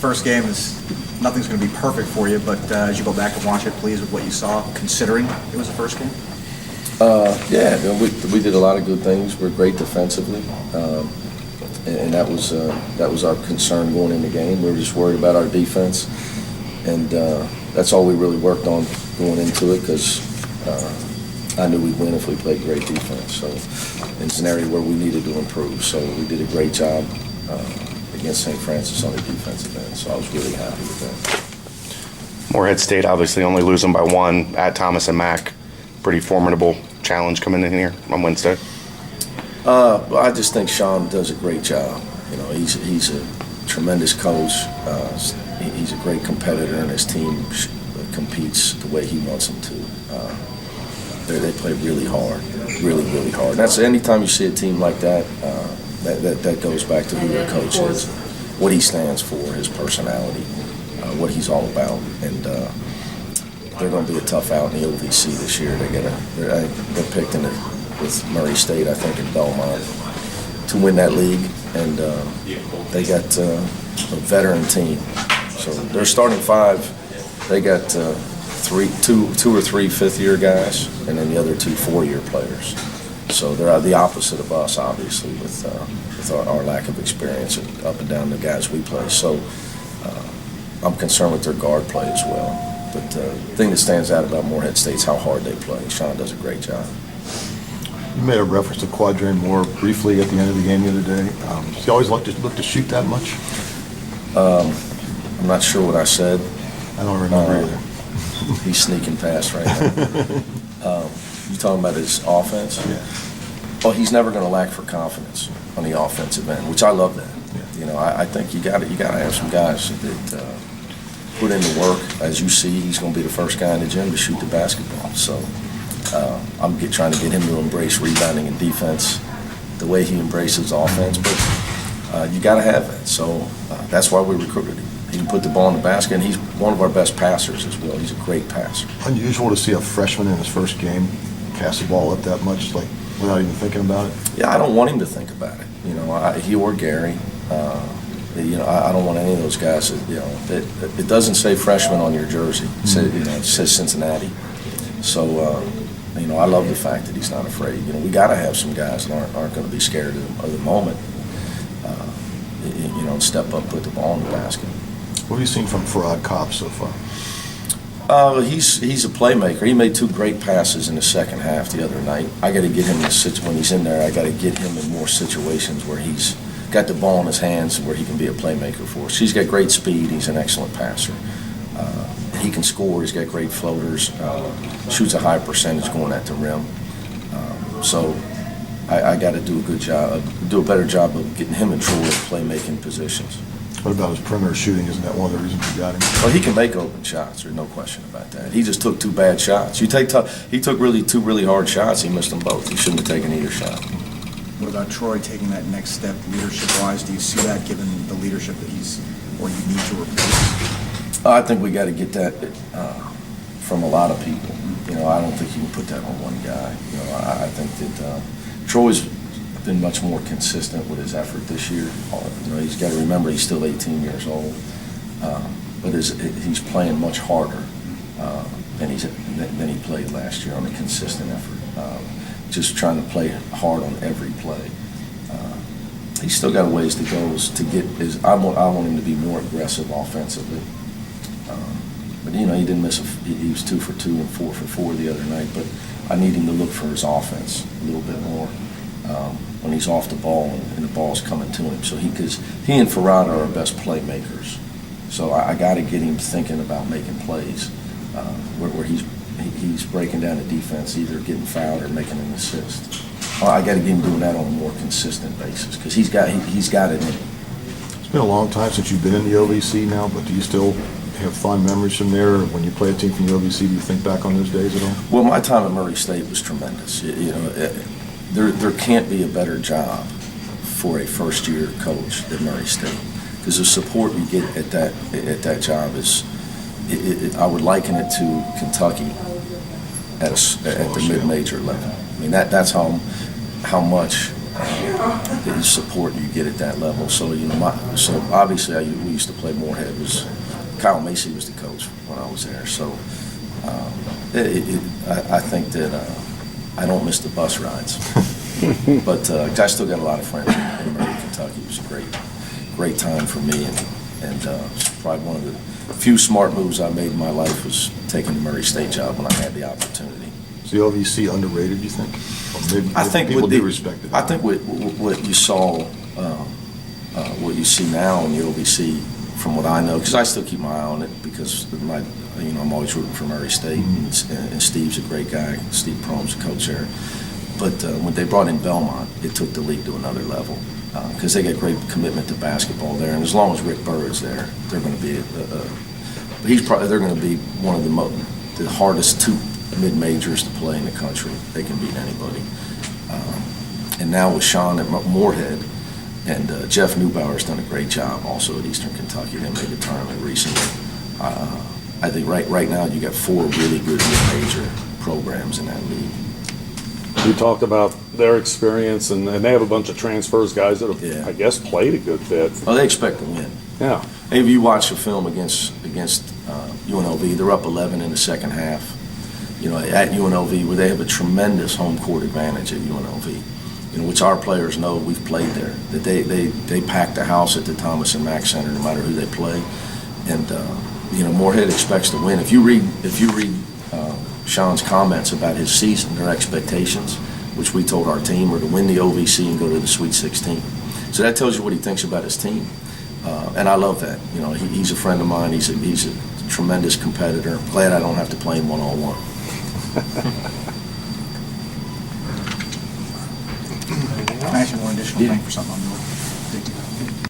First game is nothing's going to be perfect for you, but as you go back and watch it, pleased with what you saw, considering it was the first game? Yeah, we did a lot of good things. We're great defensively, and that was our concern going in the game. We were just worried about our defense, and that's all we really worked on going into it because I knew we'd win if we played great defense. So it's an area where we needed to improve. So we did a great job against St. Francis on the defensive end. So I was really happy with that. Morehead State obviously only losing by 1 at Thomas and Mack. Pretty formidable challenge coming in here on Wednesday. I just think Sean does a great job. You know, he's a tremendous coach. He's a great competitor, and his team competes the way he wants them to. They play really hard, really hard. That's anytime you see a team like that. That goes back to who their coach is, what he stands for, his personality, what he's all about, and they're going to be a tough out in the OVC this year. They're picked in it with Murray State, I think, in Belmont to win that league, and they got a veteran team. So their starting 5, they got two or three fifth-year guys, and then the other 2 4-year players. So they're the opposite of us, obviously, with our lack of experience and up and down the guys we play. So I'm concerned with their guard play as well. But the thing that stands out about Morehead State is how hard they play. Sean does a great job. You made a reference to Quadrain Moore briefly at the end of the game the other day. Does he always look to shoot that much? I'm not sure what I said. I don't remember either. He's sneaking past right now. You talking about his offense? Yeah. Well, he's never going to lack for confidence on the offensive end, which I love that. Yeah. You know, I think you got to have some guys that put in the work. As you see, he's going to be the first guy in the gym to shoot the basketball. So I'm trying to get him to embrace rebounding and defense the way he embraces offense. But you got to have that. So that's why we recruited him. He can put the ball in the basket, and he's one of our best passers as well. He's a great passer. Unusual to see a freshman in his first game cast the ball up that much, like without even thinking about it. Yeah, I don't want him to think about it. You know, he or Gary. You know, I don't want any of those guys. You know, it doesn't say freshman on your jersey. It says, you know, it says Cincinnati. So, you know, I love the fact that he's not afraid. You know, we got to have some guys that aren't going to be scared of the moment. You know, step up, put the ball in the basket. What have you seen from Farad Kopp so far? He's a playmaker. He made 2 great passes in the second half the other night. I got to get him when he's in there. I got to get him in more situations where he's got the ball in his hands, where he can be a playmaker for us. He's got great speed. He's an excellent passer. He can score. He's got great floaters. Shoots a high percentage going at the rim. So I got to do a better job of getting him in true playmaking positions. What about his perimeter shooting? Isn't that one of the reasons you got him? Well, he can make open shots. There's no question about that. He just took 2 bad shots. He took 2 really hard shots. He missed them both. He shouldn't have taken either shot. What about Troy taking that next step leadership-wise? Do you see that given the leadership that you need to replace? I think we got to get that from a lot of people. You know, I don't think you can put that on one guy. You know, I think that Troy's been much more consistent with his effort this year. You know, he's got to remember he's still 18 years old, but he's playing much harder than he played last year on a consistent effort. Just trying to play hard on every play. He's still got a ways to go to get his. I want him to be more aggressive offensively. But you know, he didn't miss he was 2 for 2 and 4 for 4 the other night. But I need him to look for his offense a little bit more when he's off the ball and the ball's coming to him. So because he and Farad are our best playmakers. So I got to get him thinking about making plays where he's breaking down the defense, either getting fouled or making an assist. I got to get him doing that on a more consistent basis because he's got it in him. It's been a long time since you've been in the OVC now, but do you still have fond memories from there? When you play a team from the OVC, do you think back on those days at all? Well, my time at Murray State was tremendous. You know, there can't be a better job for a first-year coach than Murray State because the support you get at that job is. I would liken it to Kentucky at the mid-major level. I mean, that's how the support you get at that level. So, so obviously we used to play Morehead. Kyle Macy was the coach when I was there. So I think that I don't miss the bus rides. But I still got a lot of friends in Murray, Kentucky. It was a great time for me, and it's probably one of the few smart moves I made in my life was taking the Morehead State job when I had the opportunity. Is the OVC underrated, you think? Or maybe I think people do respect it. I think what you saw, what you see now in the OVC, from what I know, because I still keep my eye on it because I'm always rooting for Murray State, and Steve's a great guy. Steve Prohm's the coach there. But when they brought in Belmont, it took the league to another level because they got great commitment to basketball there. And as long as Rick Byrd's there, they're going to be they're going to be one of the hardest two mid-majors to play in the country. They can beat anybody. And now with Sean at Morehead, and Jeff Neubauer's done a great job also at Eastern Kentucky. They made the tournament recently. I think right now you got 4 really good mid-major programs in that league. We talked about their experience, and they have a bunch of transfers, guys that have, Yeah. I guess, played a good bit. Oh, they expect to win. Yeah. If you watch the film against UNLV, they're up 11 in the second half. At UNLV, where they have a tremendous home court advantage at UNLV, which our players know. We've played there. That they pack the house at the Thomas and Mack Center no matter who they play, and Morehead expects to win. If you read Sean's comments about his season, their expectations, which we told our team, are to win the OVC and go to the Sweet 16. So that tells you what he thinks about his team, and I love that. He's a friend of mine. He's a tremendous competitor. Glad I don't have to play him one-on-one. Can I ask you one additional thing for something on the